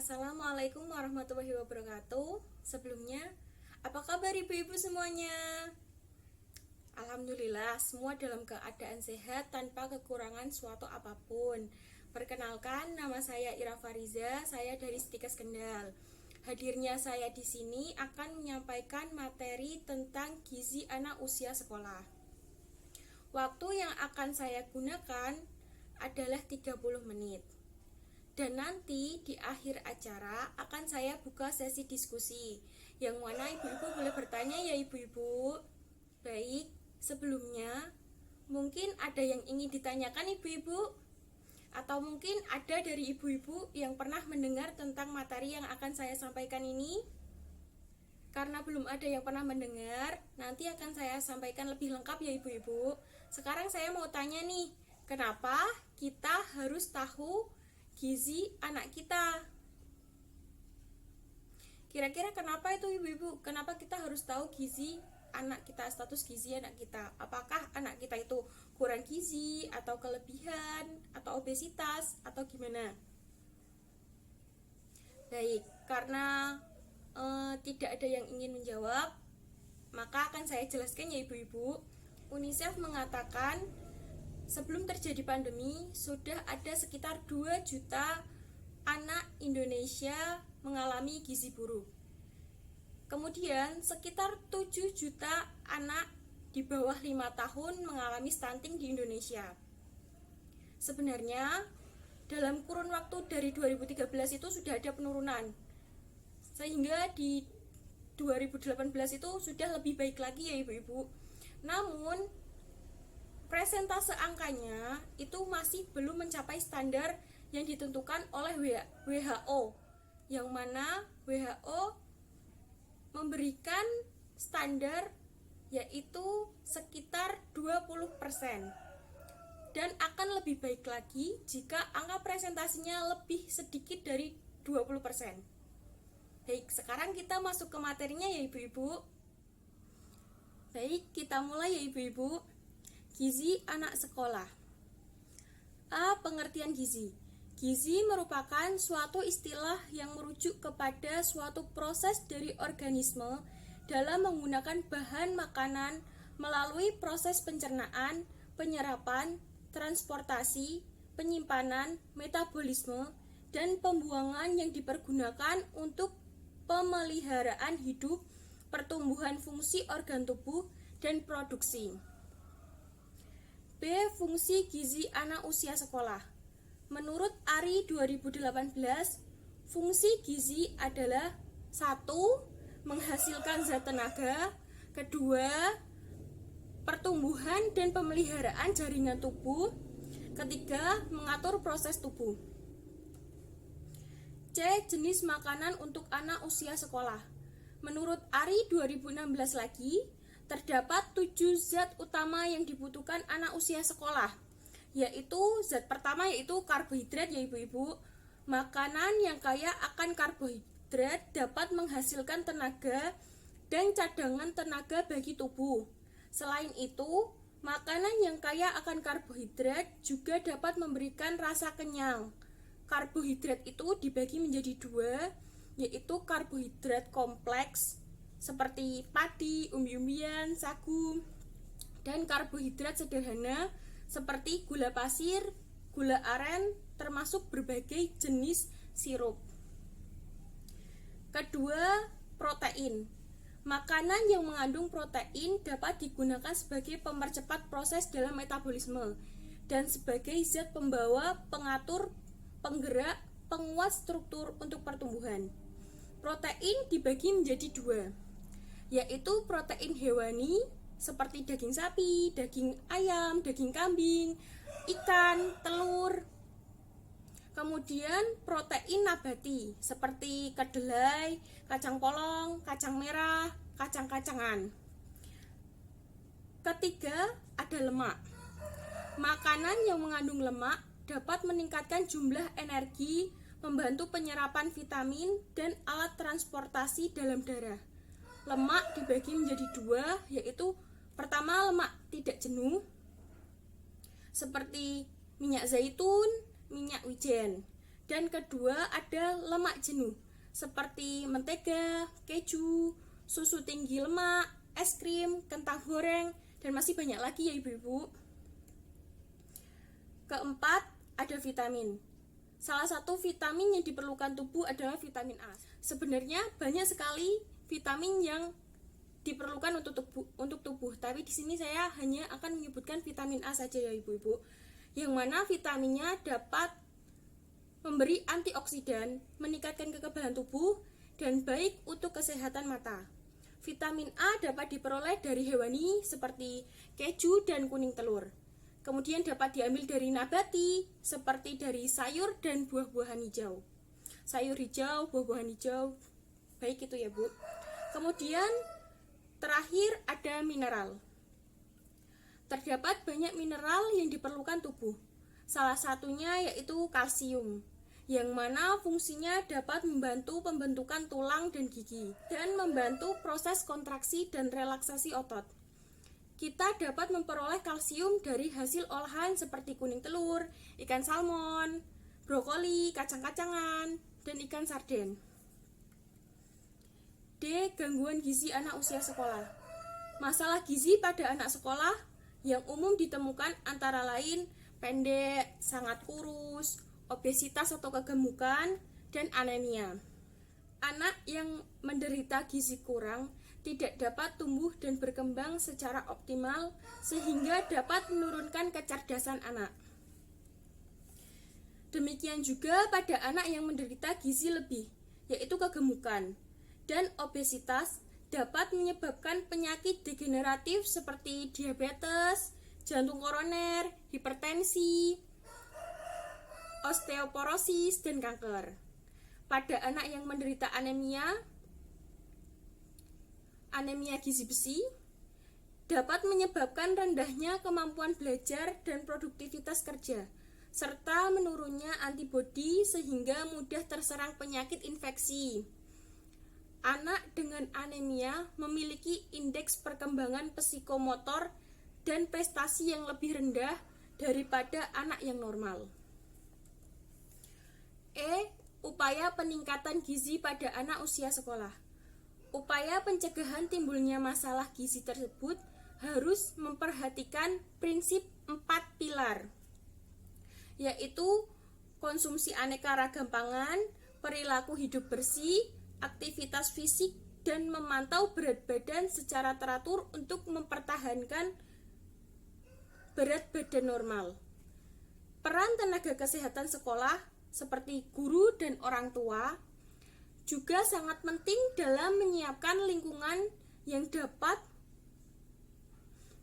Assalamualaikum warahmatullahi wabarakatuh. Sebelumnya, apa kabar ibu-ibu semuanya? Alhamdulillah, semua dalam keadaan sehat tanpa kekurangan suatu apapun. Perkenalkan, nama saya Ira Fariza, saya dari Stikes Kendal. Hadirnya saya di sini akan menyampaikan materi tentang gizi anak usia sekolah. Waktu yang akan saya gunakan adalah 30 menit. Dan nanti di akhir acara akan saya buka sesi diskusi, yang mana ibu-ibu boleh bertanya ya ibu-ibu. Baik, sebelumnya mungkin ada yang ingin ditanyakan ibu-ibu, atau mungkin ada dari ibu-ibu yang pernah mendengar tentang materi yang akan saya sampaikan ini. Karena belum ada yang pernah mendengar, nanti akan saya sampaikan lebih lengkap ya ibu-ibu. Sekarang saya mau tanya nih, kenapa kita harus tahu gizi anak kita? Kira-kira kenapa itu ibu-ibu? Kenapa kita harus tahu gizi anak kita, status gizi anak kita? Apakah anak kita itu kurang gizi, atau kelebihan, atau obesitas, atau gimana? Baik, karena tidak ada yang ingin menjawab, maka akan saya jelaskan ya ibu-ibu. UNICEF mengatakan sebelum terjadi pandemi, sudah ada sekitar 2 juta anak Indonesia mengalami gizi buruk. Kemudian, sekitar 7 juta anak di bawah 5 tahun mengalami stunting di Indonesia. Sebenarnya, dalam kurun waktu dari 2013 itu sudah ada penurunan. Sehingga di 2018 itu sudah lebih baik lagi ya ibu-ibu. Namun, presentase angkanya itu masih belum mencapai standar yang ditentukan oleh WHO, yang mana WHO memberikan standar yaitu sekitar 20%, dan akan lebih baik lagi jika angka presentasinya lebih sedikit dari 20%. Baik, sekarang kita masuk ke materinya ya ibu-ibu. Baik, kita mulai ya ibu-ibu. Gizi anak sekolah. A. Pengertian gizi. Gizi merupakan suatu istilah yang merujuk kepada suatu proses dari organisme dalam menggunakan bahan makanan melalui proses pencernaan, penyerapan, transportasi, penyimpanan, metabolisme, dan pembuangan yang dipergunakan untuk pemeliharaan hidup, pertumbuhan fungsi organ tubuh, dan produksi. B. Fungsi gizi anak usia sekolah. Menurut ARI 2018, fungsi gizi adalah 1. Menghasilkan zat tenaga. 2. Pertumbuhan dan pemeliharaan jaringan tubuh. 3. Mengatur proses tubuh. C. Jenis makanan untuk anak usia sekolah. Menurut ARI 2016 lagi, terdapat 7 zat utama yang dibutuhkan anak usia sekolah, yaitu zat pertama yaitu karbohidrat ya ibu-ibu. Makanan yang kaya akan karbohidrat dapat menghasilkan tenaga dan cadangan tenaga bagi tubuh. Selain itu, makanan yang kaya akan karbohidrat juga dapat memberikan rasa kenyang. Karbohidrat itu dibagi menjadi 2, yaitu karbohidrat kompleks seperti padi, umbi-umbian, sagu, dan karbohidrat sederhana seperti gula pasir, gula aren, termasuk berbagai jenis sirup. Kedua, protein. Makanan yang mengandung protein dapat digunakan sebagai pemercepat proses dalam metabolisme dan sebagai zat pembawa, pengatur, penggerak, penguat struktur untuk pertumbuhan. Protein dibagi menjadi 2, yaitu protein hewani seperti daging sapi, daging ayam, daging kambing, ikan, telur. Kemudian protein nabati seperti kedelai, kacang polong, kacang merah, kacang-kacangan. Ketiga, ada lemak. Makanan yang mengandung lemak dapat meningkatkan jumlah energi, membantu penyerapan vitamin dan alat transportasi dalam darah. Lemak dibagi menjadi 2, yaitu pertama lemak tidak jenuh seperti minyak zaitun, minyak wijen. Dan kedua ada lemak jenuh seperti mentega, keju, susu tinggi lemak, es krim, kentang goreng, dan masih banyak lagi ya ibu-ibu. Keempat, ada vitamin. Salah satu vitamin yang diperlukan tubuh adalah vitamin A. Sebenarnya banyak sekali vitamin yang diperlukan untuk tubuh, tapi di sini saya hanya akan menyebutkan vitamin A saja ya ibu-ibu. Yang mana vitaminnya dapat memberi antioksidan, meningkatkan kekebalan tubuh, dan baik untuk kesehatan mata. Vitamin A dapat diperoleh dari hewani seperti keju dan kuning telur. Kemudian dapat diambil dari nabati seperti dari sayur dan buah-buahan hijau. Sayur hijau, buah-buahan hijau, baik itu ya Bu. Kemudian terakhir ada mineral. Terdapat banyak mineral yang diperlukan tubuh. Salah satunya yaitu kalsium, yang mana fungsinya dapat membantu pembentukan tulang dan gigi dan membantu proses kontraksi dan relaksasi otot. Kita dapat memperoleh kalsium dari hasil olahan seperti kuning telur, ikan salmon, brokoli, kacang-kacangan, dan ikan sarden. D. Gangguan gizi anak usia sekolah. Masalah gizi pada anak sekolah yang umum ditemukan antara lain pendek, sangat kurus, obesitas atau kegemukan, dan anemia. Anak yang menderita gizi kurang tidak dapat tumbuh dan berkembang secara optimal sehingga dapat menurunkan kecerdasan anak. Demikian juga pada anak yang menderita gizi lebih, yaitu kegemukan, dan obesitas dapat menyebabkan penyakit degeneratif seperti diabetes, jantung koroner, hipertensi, osteoporosis, dan kanker. Pada anak yang menderita anemia gizi besi, dapat menyebabkan rendahnya kemampuan belajar dan produktivitas kerja, serta menurunnya antibodi sehingga mudah terserang penyakit infeksi. Anak dengan anemia memiliki indeks perkembangan psikomotor dan prestasi yang lebih rendah daripada anak yang normal. E. Upaya peningkatan gizi pada anak usia sekolah. Upaya pencegahan timbulnya masalah gizi tersebut harus memperhatikan prinsip 4 pilar, yaitu konsumsi aneka ragam pangan, perilaku hidup bersih, aktivitas fisik, dan memantau berat badan secara teratur untuk mempertahankan berat badan normal. Peran tenaga kesehatan sekolah seperti guru dan orang tua juga sangat penting dalam menyiapkan lingkungan yang dapat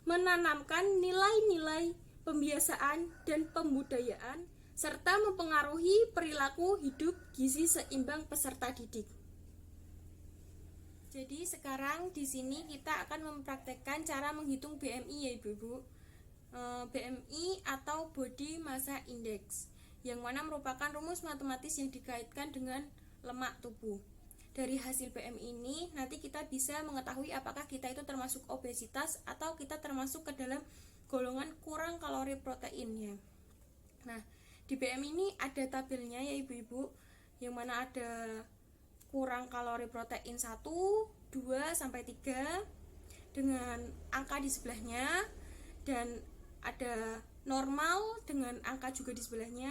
menanamkan nilai-nilai pembiasaan dan pembudayaan serta mempengaruhi perilaku hidup gizi seimbang peserta didik. Jadi sekarang di sini kita akan mempraktekkan cara menghitung BMI ya Ibu-ibu. BMI atau Body Massa Index, yang mana merupakan rumus matematis yang dikaitkan dengan lemak tubuh. Dari hasil BMI ini nanti kita bisa mengetahui apakah kita itu termasuk obesitas atau kita termasuk ke dalam golongan kurang kalori proteinnya. Nah, di BMI ini ada tabelnya ya Ibu-ibu, yang mana ada kurang kalori protein 1, 2, sampai 3 dengan angka di sebelahnya, dan ada normal dengan angka juga di sebelahnya,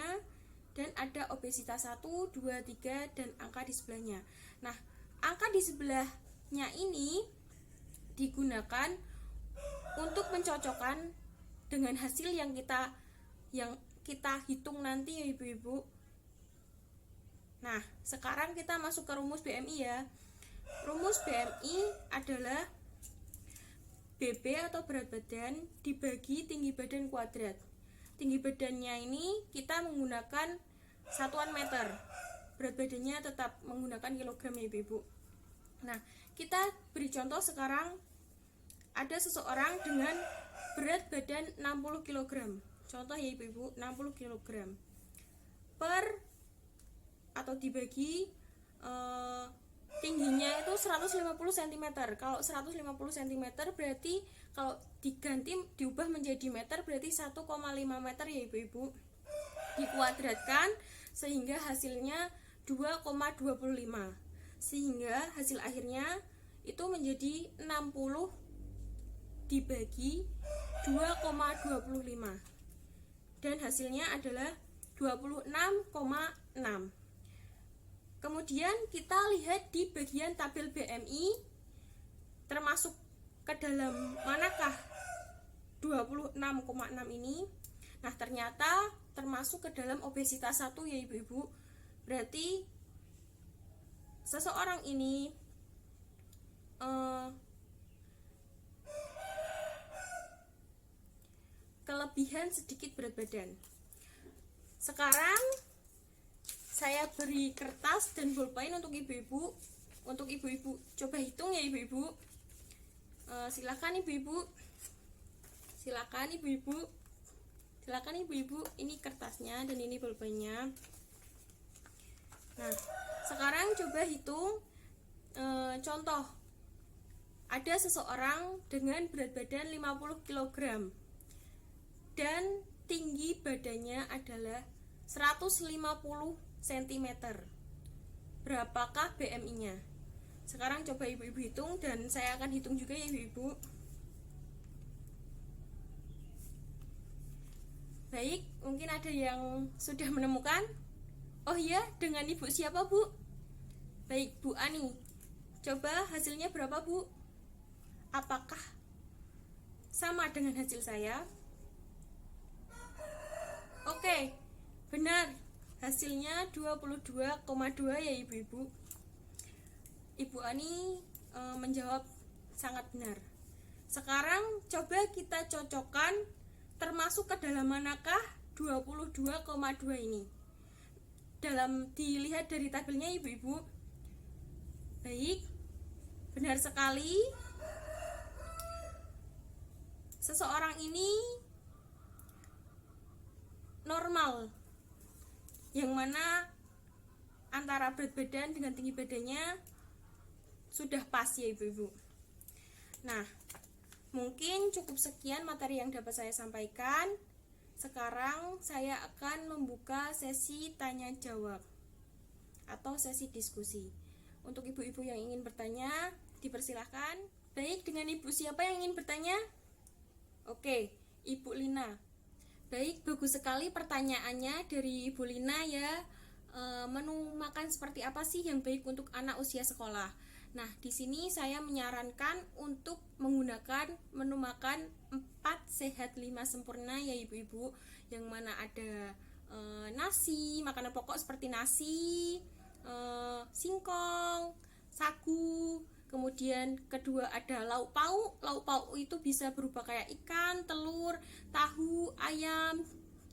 dan ada obesitas 1, 2, 3 dan angka di sebelahnya. Nah, angka di sebelahnya ini digunakan untuk mencocokkan dengan hasil yang kita hitung nanti ya Ibu-ibu. Nah, sekarang kita masuk ke rumus BMI ya. Rumus BMI adalah BB atau berat badan dibagi tinggi badan kuadrat. Tinggi badannya ini kita menggunakan satuan meter. Berat badannya tetap menggunakan kilogram ya Ibu. Nah, kita beri contoh sekarang ada seseorang dengan berat badan 60 kg. Contoh ya Ibu, 60 kg. Atau dibagi tingginya itu 150 cm. Kalau 150 cm berarti kalau diubah menjadi meter berarti 1,5 meter ya Ibu-ibu. Dikuadratkan sehingga hasilnya 2,25. Sehingga hasil akhirnya itu menjadi 60 dibagi 2,25 dan hasilnya adalah 26,6. Kemudian kita lihat di bagian tabel BMI termasuk ke dalam manakah 26,6 ini. Nah, ternyata termasuk ke dalam obesitas 1 ya ibu-ibu. Berarti seseorang ini kelebihan sedikit berat badan. Sekarang saya beri kertas dan bolpen untuk ibu-ibu. Untuk ibu-ibu coba hitung ya ibu-ibu. Silakan ibu-ibu. Silakan ibu-ibu. Silakan ibu-ibu. Ini kertasnya dan ini bolpennya. Nah, sekarang coba hitung contoh. Ada seseorang dengan berat badan 50 kg dan tinggi badannya adalah 150 cm. Berapakah BMI-nya? Sekarang coba ibu-ibu hitung dan saya akan hitung juga ya ibu-ibu. Baik, mungkin ada yang sudah menemukan. Oh iya, dengan ibu siapa bu? Baik, Bu Ani. Coba hasilnya berapa bu? Apakah sama dengan hasil saya? Oke, benar. Hasilnya 22,2 ya ibu-ibu. Ibu Ani menjawab sangat benar. Sekarang coba kita cocokkan termasuk ke dalam manakah 22,2 ini. Dalam dilihat dari tabelnya ibu-ibu. Baik, benar sekali. Seseorang ini normal, yang mana antara berat badan dengan tinggi badannya sudah pas ya ibu-ibu. Nah, mungkin cukup sekian materi yang dapat saya sampaikan. Sekarang saya akan membuka sesi tanya jawab atau sesi diskusi. Untuk ibu-ibu yang ingin bertanya, dipersilahkan. Baik, dengan ibu siapa yang ingin bertanya? Oke, Ibu Lina. Baik, bagus sekali pertanyaannya dari Ibu Lina ya. Menu makan seperti apa sih yang baik untuk anak usia sekolah? Nah, di sini saya menyarankan untuk menggunakan menu makan 4 sehat 5 sempurna ya ibu-ibu, yang mana ada nasi, makanan pokok seperti nasi, singkong, sagu. Kemudian kedua ada lauk pauk. Lauk pauk itu bisa berupa kayak ikan, telur, tahu, ayam,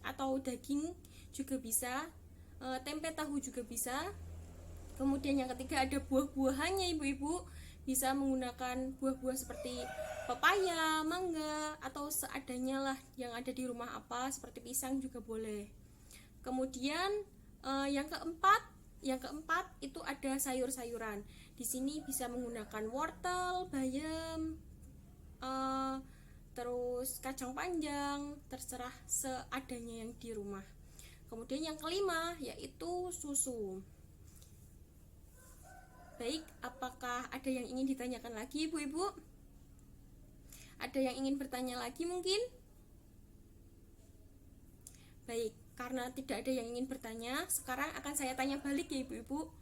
atau daging juga bisa, tempe tahu juga bisa. Kemudian yang ketiga ada buah-buahannya ibu-ibu. Bisa menggunakan buah-buah seperti pepaya, mangga, atau seadanya lah yang ada di rumah apa, seperti pisang juga boleh. Kemudian yang keempat itu ada sayur-sayuran. Di sini bisa menggunakan wortel, bayam, terus kacang panjang, terserah seadanya yang di rumah. Kemudian yang kelima yaitu susu. Baik, apakah ada yang ingin ditanyakan lagi ibu-ibu? Ada yang ingin bertanya lagi mungkin? Baik, karena tidak ada yang ingin bertanya, sekarang akan saya tanya balik ya ibu-ibu.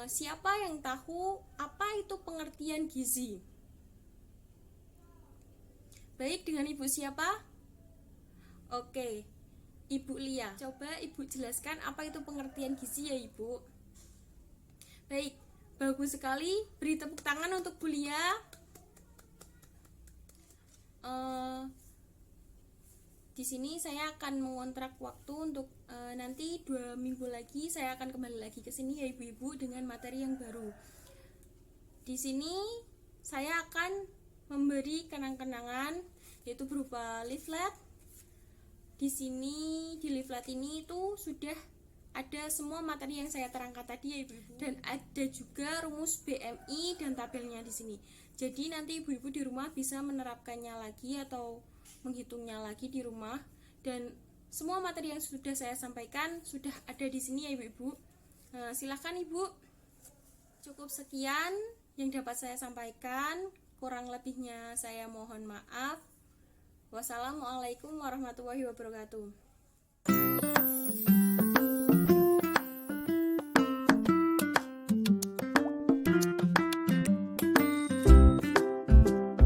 Siapa yang tahu apa itu pengertian gizi? Baik, dengan ibu siapa? Oke, Ibu Lia. Coba ibu jelaskan apa itu pengertian gizi ya ibu. Baik, bagus sekali. Beri tepuk tangan untuk Bu Lia. Di sini saya akan mengontrak waktu untuk nanti 2 minggu lagi saya akan kembali lagi ke sini ya ibu-ibu dengan materi yang baru. Di sini saya akan memberi kenang-kenangan yaitu berupa leaflet. Di sini di leaflet ini itu sudah ada semua materi yang saya terangkan tadi ya ibu-ibu, dan ada juga rumus BMI dan tabelnya di sini. Jadi nanti ibu-ibu di rumah bisa menerapkannya lagi atau menghitungnya lagi di rumah, dan semua materi yang sudah saya sampaikan sudah ada di sini ya Ibu-ibu. Silahkan Ibu. Cukup sekian yang dapat saya sampaikan. Kurang lebihnya saya mohon maaf. Wassalamualaikum warahmatullahi wabarakatuh.